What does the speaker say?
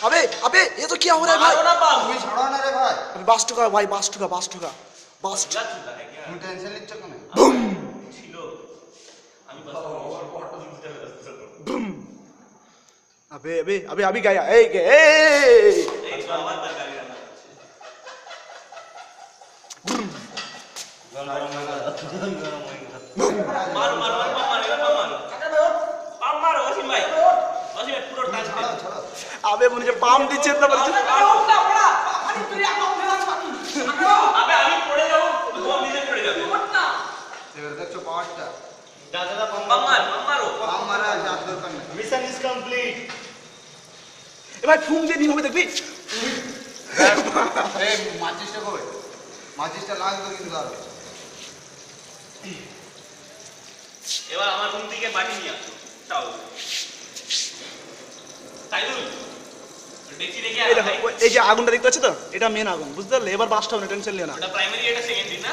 अबे अबे ये तो क्या हो रहा है भाई? मारो ना पाम। তুমি ছাড়ো না রে ভাই। अबे बास ठुका भाई, बास ठुका, बास ठुका, बास चुला चुला है क्या? তুমি টেনশন নিচ্ছ কেন? छिलो। আমি বাস ওর পড়টা দিতে হবে। अबे अबे अबे अभी गया ए এই তো আমার তরকারি রান্না করছে। মারো মারো মারো পাম মারো পাম মারো। পাম মারো অসীম ভাই। অসীম ভাই পুরো টাচ ছাড়ো দে। ছাড়ো। अबे मुझे पाम दीजिए तो আবে আমি পড়ে যাব, ও নিজে পড়ে যাবে। এবার দেখছো পাওয়ারটা। দাদা পাম মারো। পাম মারা যার দরকার নেই। Mission is complete. ए भाई फूंक दे नहीं হবে দেখবি এই মাচিসটা কই? মাচিসটা লাগবে কিন্তু আর। এবার আমার রুম থেকে বাটি নিয়ে আসো। চাও। সাইদুল। দেখি দেখি এই দেখো এই যে আগুনটা দেখতে পাচ্ছ তো, এটা মেন আগুন, বুঝতে পারলে? এবার বাসটা হবে না, টেনশন নিও না। ওটা প্রাইমারি এটা সেকেন্ডারি না?